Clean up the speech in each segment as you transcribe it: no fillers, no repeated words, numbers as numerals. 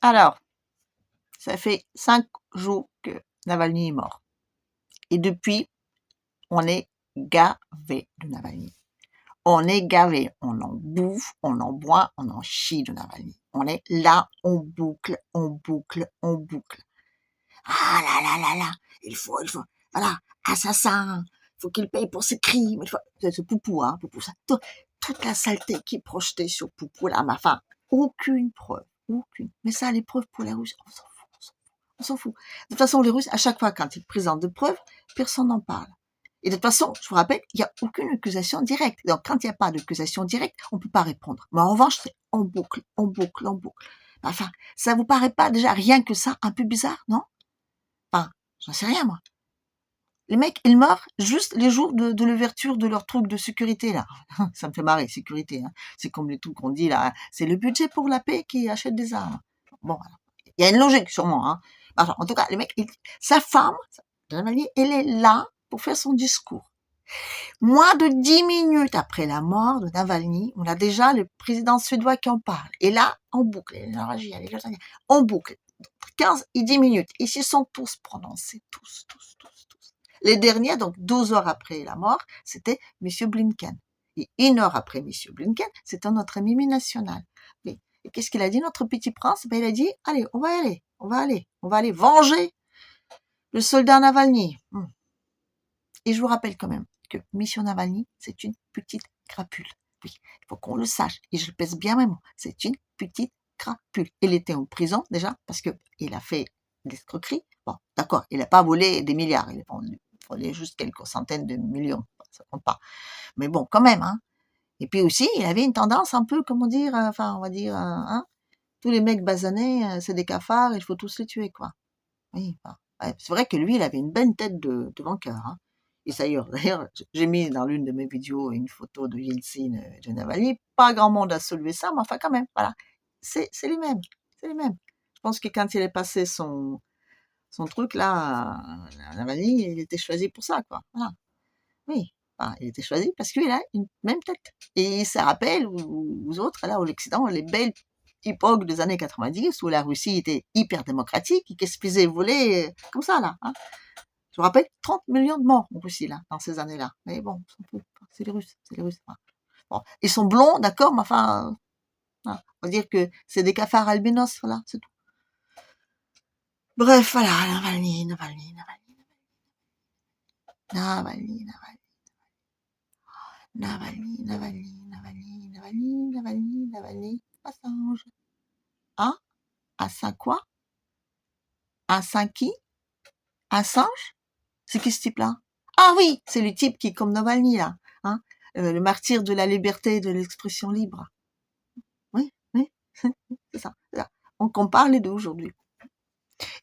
Alors, ça fait 5 jours que Navalny est mort. Et depuis, on est gavé de Navalny. On est gavé, on en bouffe, on en boit, on en chie de Navalny. On est là, on boucle, on boucle, on boucle. Ah là là là là, il faut, voilà, assassin, il faut qu'il paye pour ses crimes. C'est ce Poupou, hein, Poupou, ça, toute la saleté qui est projetée sur Poupou, là, ma femme, aucune preuve, aucune. Mais ça, les preuves pour les Russes, on s'en fout, on s'en fout, on s'en fout. De toute façon, les Russes, à chaque fois, quand ils présentent de preuves, personne n'en parle. Et de toute façon, je vous rappelle, il n'y a aucune accusation directe. Donc, quand il n'y a pas d'accusation directe, on ne peut pas répondre. Mais en revanche, c'est on boucle, on boucle, on boucle. Enfin, ça vous paraît pas déjà rien que ça un peu bizarre, non? Enfin, j'en sais rien, moi. Les mecs, ils meurent juste les jours de l'ouverture de leur truc de sécurité, là. Ça me fait marrer, sécurité. Hein. C'est comme les trucs qu'on dit, là. C'est le budget pour la paix qui achète des armes. Bon, voilà. Il y a une logique, sûrement. Hein. Enfin, en tout cas, les mecs, sa femme, elle est là pour faire son discours. Moins de 10 minutes après la mort de Navalny, on a déjà le président suédois qui en parle. Et là, on boucle. On boucle. 15 et 10 minutes. Ils s'y sont tous prononcés. Tous. Les derniers, donc 12 heures après la mort, c'était M. Blinken. Et 1 heure après M. Blinken, c'était notre ami national. Et qu'est-ce qu'il a dit, notre petit prince? Ben, il a dit, allez, on va aller venger le soldat Navalny. Et je vous rappelle quand même que Mission Navalny, c'est une petite crapule. Oui, il faut qu'on le sache. Et je pèse bien mes mots. C'est une petite crapule. Il était en prison déjà parce qu'il a fait des escroqueries. Bon, d'accord, il n'a pas volé des milliards. Il a volé juste quelques centaines de millions. Ça compte pas. Mais bon, quand même. Hein. Et puis aussi, il avait une tendance un peu, comment dire, on va dire, hein, tous les mecs basanés, c'est des cafards, il faut tous les tuer, quoi. Oui, ouais, c'est vrai que lui, il avait une belle tête de vainqueur. Hein. Et d'ailleurs, j'ai mis dans l'une de mes vidéos une photo de Yeltsin et de Navalny. Pas grand monde a soulevé ça, mais enfin quand même, voilà. C'est les mêmes, c'est les mêmes. Je pense que quand il est passé son truc là, Navalny, il était choisi pour ça, quoi. Voilà. Oui, enfin, il était choisi parce qu'il a une même tête. Et ça rappelle aux autres, là, au l'Occident, les belles époques des années 90 où la Russie était hyper démocratique et qu'elle se faisait voler comme ça, là. Hein. Je vous rappelle, 30 millions de morts en Russie, là, dans ces années-là. Mais bon, c'est les Russes, c'est les Russes. Bon, ils sont blonds, d'accord, mais enfin, on va dire que c'est des cafards albinos, voilà, c'est tout. Bref, voilà, Navalny. Assange. Hein? Assange quoi? Assange qui? Assange? C'est qui ce type-là? Ah oui, c'est le type qui est comme Navalny, là. Hein? Le martyr de la liberté et de l'expression libre. Oui, c'est ça, c'est ça. On compare les deux aujourd'hui.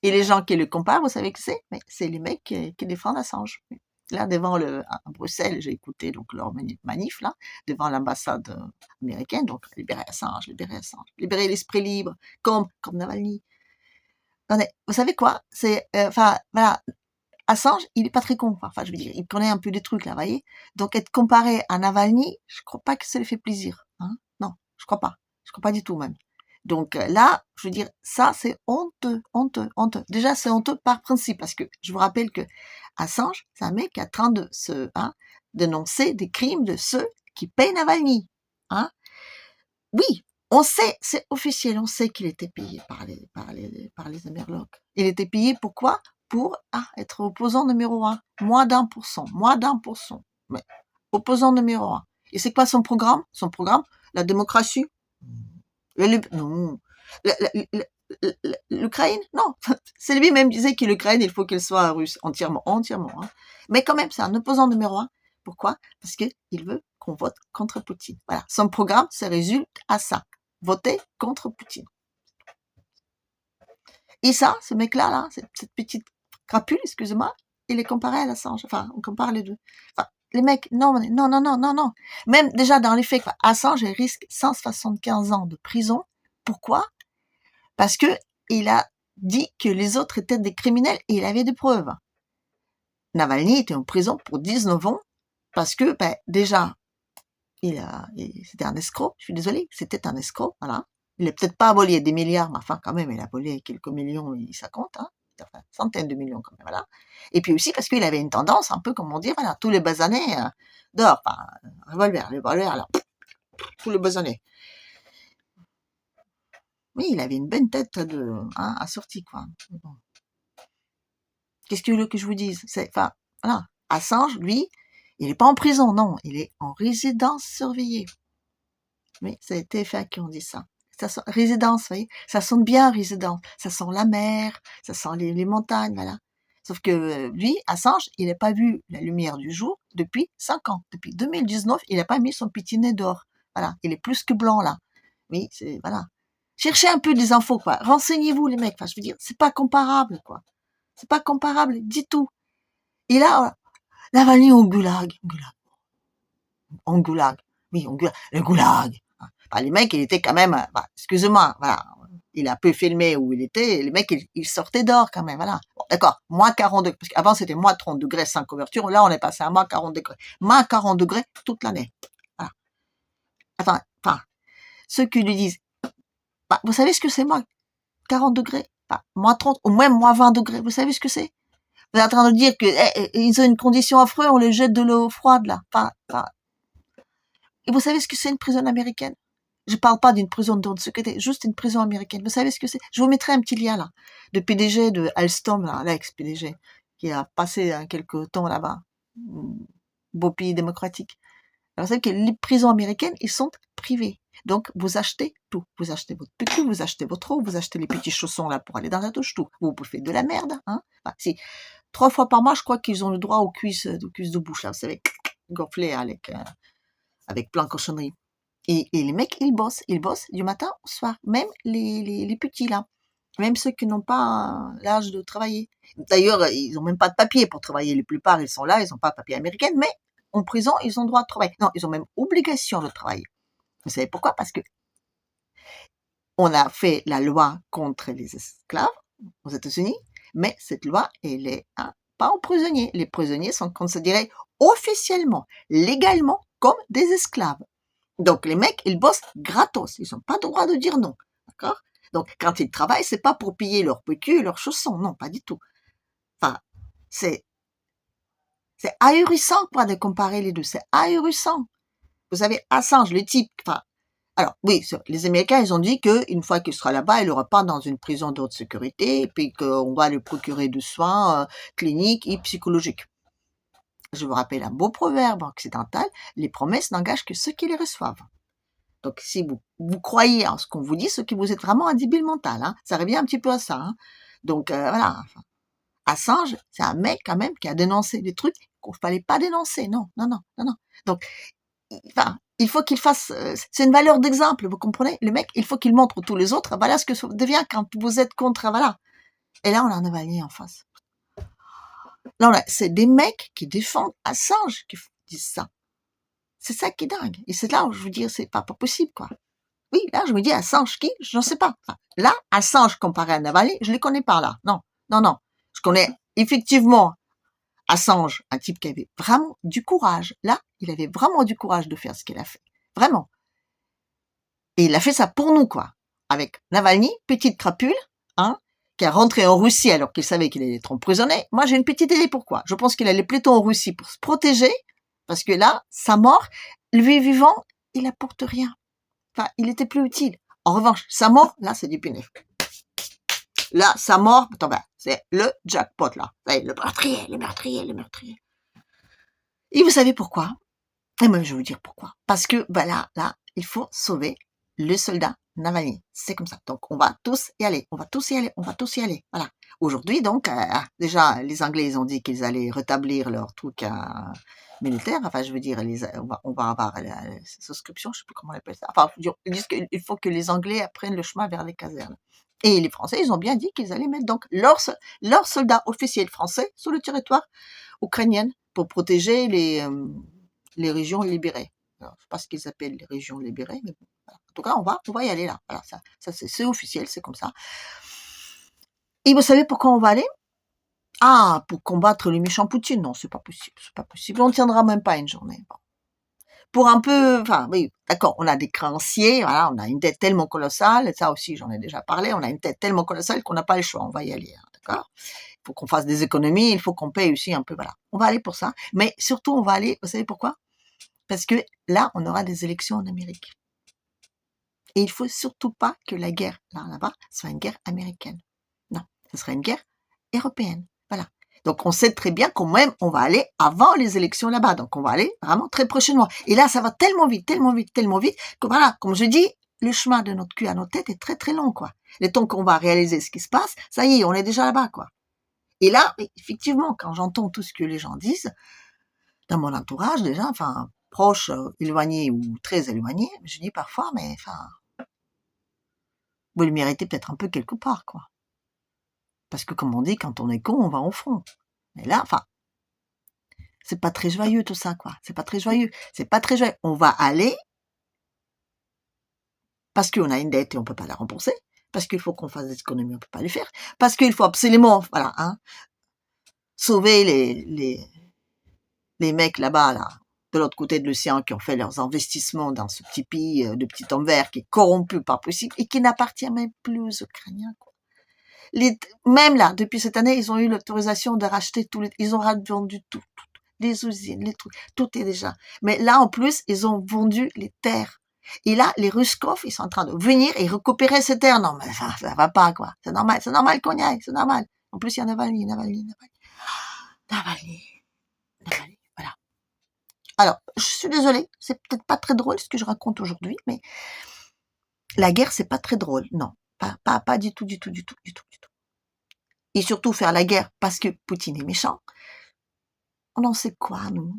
Et les gens qui le comparent, vous savez que c'est? Mais c'est les mecs qui défendent Assange. Là, à Bruxelles, j'ai écouté donc leur manif, là, devant l'ambassade américaine, donc libérer Assange, libérer l'esprit libre, comme Navalny. Attendez, vous savez quoi? Voilà, Assange, il est pas très con, enfin, je veux dire, il connaît un peu des trucs, là, vous voyez? Donc, être comparé à Navalny, je crois pas que ça lui fait plaisir, hein? Non, je crois pas. Je crois pas du tout, même. Donc, là, je veux dire, ça, c'est honteux, honteux, honteux. Déjà, c'est honteux par principe, parce que je vous rappelle que Assange, c'est un mec qui est en train de dénoncer des crimes de ceux qui payent Navalny, hein? Oui, on sait, c'est officiel, on sait qu'il était payé par les Amerlocs. Il était payé pourquoi? Pour être opposant numéro 1. Moins d'1%. Mais opposant numéro 1. Et c'est quoi son programme? Son programme, la démocratie? Non. L'Ukraine? Non. C'est lui-même disait que l'Ukraine, il faut qu'elle soit russe, entièrement. Hein. Mais quand même, c'est un opposant numéro 1. Pourquoi? Parce qu'il veut qu'on vote contre Poutine. Voilà. Son programme se résulte à ça. Voter contre Poutine. Et ça, ce mec-là, cette petite crapule, excusez-moi, il est comparé à Assange. Enfin, on compare les deux. Enfin, les mecs, non. Même déjà dans les faits, Assange, il risque 175 ans de prison. Pourquoi? Parce que il a dit que les autres étaient des criminels et il avait des preuves. Navalny était en prison pour 19 ans parce que, déjà, c'était un escroc, je suis désolée, c'était un escroc, voilà. Il est peut-être pas volé des milliards, mais enfin, quand même, il a volé quelques millions, ça compte, hein. Enfin, centaines de millions, quand même, voilà. Et puis aussi parce qu'il avait une tendance, un peu, comment dire, voilà, tous les basanés, dehors, enfin, revolver, alors, tous les basanés. Oui, il avait une bonne tête assortie, quoi. Bon. Qu'est-ce que vous voulez que je vous dise? Enfin, voilà. Assange, lui, il n'est pas en prison, non, il est en résidence surveillée. Oui, ça a été fait qui ont dit ça. Résidence, vous voyez, ça sonne bien résidence. Ça sent la mer, ça sent les montagnes, voilà. Sauf que lui, Assange, il n'a pas vu la lumière du jour depuis 5 ans. Depuis 2019, il n'a pas mis son petit nez dehors. Voilà, il est plus que blanc là. Oui, c'est voilà. Cherchez un peu des infos, quoi. Renseignez-vous, les mecs. Enfin, je veux dire, c'est pas comparable, quoi. C'est pas comparable du tout. Et là, Navalny au goulag. En goulag. Oui, en goulag. Le goulag. Enfin, les mecs, il était quand même, bah, excusez-moi, voilà. Il a un peu filmé où il était, les mecs, ils sortaient d'or quand même, voilà. Bon, d'accord, moins 40 degrés, parce qu'avant c'était moins 30 degrés sans couverture, là on est passé à moins 40 degrés. Moins 40 degrés toute l'année. Voilà. Enfin, ceux qui lui disent, bah, vous savez ce que c'est, moins 40 degrés? Bah, moins 30, ou même moins 20 degrés, vous savez ce que c'est? Vous êtes en train de dire que ils ont une condition affreuse, on les jette de l'eau froide là. Et vous savez ce que c'est une prison américaine? Je parle pas d'une prison de secrétaire, juste une prison américaine. Vous savez ce que c'est? Je vous mettrai un petit lien là, de PDG de Alstom, là, l'ex-PDG, qui a passé quelques temps là-bas. Beau pays démocratique. Alors, vous savez que les prisons américaines, ils sont privées. Donc, vous achetez tout. Vous achetez votre PQ, vous achetez votre eau, vous achetez les petits chaussons là pour aller dans la douche, tout. Vous bouffez de la merde, hein. Enfin, si 3 fois par mois, je crois qu'ils ont le droit aux cuisses de bouche, là, vous savez, gonflées avec plein de cochonneries. Et les mecs, ils bossent du matin au soir. Même les petits, là. Même ceux qui n'ont pas l'âge de travailler. D'ailleurs, ils n'ont même pas de papier pour travailler. La plupart, ils sont là, ils n'ont pas de papier américain, mais en prison, ils ont droit de travailler. Non, ils ont même obligation de travailler. Vous savez pourquoi? Parce que on a fait la loi contre les esclaves aux États-Unis, mais cette loi, elle est pas aux prisonniers. Les prisonniers sont considérés officiellement, légalement, comme des esclaves. Donc les mecs, ils bossent gratos, ils n'ont pas le droit de dire non, d'accord? Donc quand ils travaillent, c'est pas pour payer leur PQ et leurs chaussons, non, pas du tout. Enfin, c'est ahurissant quoi de comparer les deux, c'est ahurissant. Vous savez, Assange, le type, enfin, alors oui, les Américains, ils ont dit qu'une fois qu'il sera là-bas, il n'aura pas dans une prison de haute sécurité, et puis qu'on va lui procurer des soins cliniques et psychologiques. Je vous rappelle un beau proverbe occidental, les promesses n'engagent que ceux qui les reçoivent. Donc, si vous croyez en ce qu'on vous dit, ce qui vous êtes vraiment un débile mental, hein, ça revient un petit peu à ça. Hein. Donc, voilà. Assange, c'est un mec quand même qui a dénoncé des trucs qu'on ne fallait pas dénoncer. Non. Donc, il faut qu'il fasse... c'est une valeur d'exemple, vous comprenez? Le mec, il faut qu'il montre tous les autres. Voilà ce que ça devient quand vous êtes contre... Voilà. Et là, on a un Navalny en face. Là, c'est des mecs qui défendent Assange qui disent ça. C'est ça qui est dingue. Et c'est là où je vous dis, c'est pas possible, quoi. Oui, là, je me dis, Assange qui? Je n'en sais pas. Enfin, là, Assange comparé à Navalny, je ne les connais pas, là. Non. Je connais effectivement Assange, un type qui avait vraiment du courage. Là, il avait vraiment du courage de faire ce qu'il a fait. Vraiment. Et il a fait ça pour nous, quoi. Avec Navalny, petite crapule, hein, qui est rentré en Russie alors qu'il savait qu'il allait être emprisonné. Moi, j'ai une petite idée pourquoi. Je pense qu'il allait plutôt en Russie pour se protéger, parce que là, sa mort, lui vivant, il apporte rien. Enfin, il était plus utile. En revanche, sa mort, là, c'est du pénif. Là, sa mort, c'est le jackpot, là. Le meurtrier. Et vous savez pourquoi? Et moi, je vais vous dire pourquoi. Parce que, là, il faut sauver le soldat Navalny. C'est comme ça. Donc, on va tous y aller. Voilà. Aujourd'hui, donc, déjà, les Anglais, ils ont dit qu'ils allaient rétablir leur truc militaire. Enfin, je veux dire, on va avoir la souscription, je sais plus comment on appelle ça. Enfin, ils disent qu'il faut que les Anglais prennent le chemin vers les casernes. Et les Français, ils ont bien dit qu'ils allaient mettre donc leurs soldats officiels français sur le territoire ukrainien pour protéger les régions libérées. Alors, je ne sais pas ce qu'ils appellent les régions libérées, mais bon, voilà. En tout cas, on va y aller là. Voilà, ça c'est officiel, c'est comme ça. Et vous savez pourquoi on va aller? Pour combattre le méchant Poutine. Non, c'est pas possible. On ne tiendra même pas une journée. Bon. pour un peu, enfin oui, d'accord, on a des créanciers, voilà, on a une dette tellement colossale, et ça aussi j'en ai déjà parlé, on a une dette tellement colossale qu'on n'a pas le choix, on va y aller, hein, d'accord? Il faut qu'on fasse des économies, il faut qu'on paye aussi un peu, voilà. On va aller pour ça, mais surtout on va aller, vous savez pourquoi? Parce que là, on aura des élections en Amérique. Et il faut surtout pas que la guerre là-bas soit une guerre américaine. Non, ce sera une guerre européenne. Voilà. Donc on sait très bien quand même on va aller avant les élections là-bas. Donc on va aller vraiment très prochainement. Et là, ça va tellement vite, tellement vite, tellement vite que voilà, comme je dis, le chemin de notre cul à notre tête est très très long, quoi. Le temps qu'on va réaliser ce qui se passe, ça y est, on est déjà là-bas, quoi. Et là, effectivement, quand j'entends tout ce que les gens disent, dans mon entourage déjà, enfin, proche, éloigné ou très éloigné, je dis parfois, mais enfin, vous le méritez peut-être un peu quelque part, quoi. Parce que comme on dit, quand on est con, on va au front. Mais là, enfin, c'est pas très joyeux tout ça, quoi. C'est pas très joyeux. C'est pas très joyeux. On va aller parce qu'on a une dette et on peut pas la rembourser. Parce qu'il faut qu'on fasse des économies, on peut pas les faire. Parce qu'il faut absolument, voilà, hein, sauver les mecs là-bas, là, de l'autre côté de l'océan, qui ont fait leurs investissements dans ce petit pays de petit homme vert qui est corrompu par possible et qui n'appartient même plus aux Ukrainiens, quoi. Même là, depuis cette année, ils ont eu l'autorisation de racheter ils ont vendu tout, les usines, les trucs, tout est déjà. Mais là, en plus, ils ont vendu les terres. Et là, les Ruskov, ils sont en train de venir et récupérer ces terres. Non, mais ça va pas, quoi. C'est normal qu'on y aille, c'est normal. En plus, il y a Navalny, voilà. Alors, je suis désolée, c'est peut-être pas très drôle ce que je raconte aujourd'hui, mais la guerre, c'est pas très drôle, non. Pas du tout, du tout, du tout, du tout, du tout. Et surtout faire la guerre parce que Poutine est méchant. On en sait quoi, nous,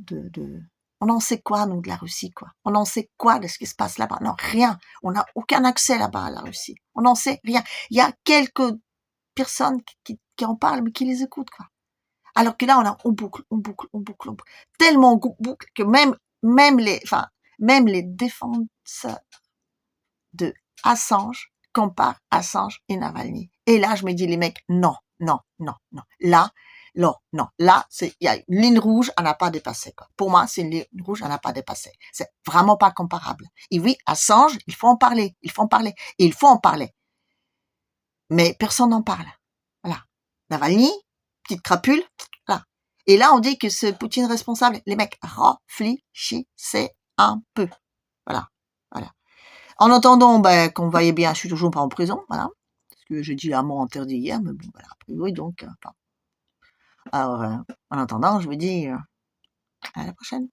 on en sait quoi, nous, de la Russie, quoi. On en sait quoi de ce qui se passe là-bas? Non, rien. On n'a aucun accès là-bas à la Russie. On n'en sait rien. Il y a quelques personnes qui en parlent, mais qui les écoutent, quoi. Alors que là, on boucle, on boucle, on boucle, on boucle. Tellement on boucle que même les défenseurs de Assange comparent Assange et Navalny. Et là, je me dis, les mecs, non, non, non, non. Là, non, non. Là, il y a une ligne rouge à n'a pas dépasser, quoi. Pour moi, c'est une ligne rouge à n'a pas dépasser. C'est vraiment pas comparable. Et oui, Assange, il faut en parler. Il faut en parler. Et il faut en parler. Mais personne n'en parle. Voilà. Navalny, petite crapule, voilà. Et là, on dit que c'est Poutine responsable. Les mecs, réfléchissez un peu. Voilà. Voilà. En attendant, ben, qu'on voyait bien, je suis toujours pas en prison, voilà. Parce que j'ai dit un mot interdit hier, mais bon, voilà, a priori, donc, enfin. Alors, en attendant, je vous dis, à la prochaine.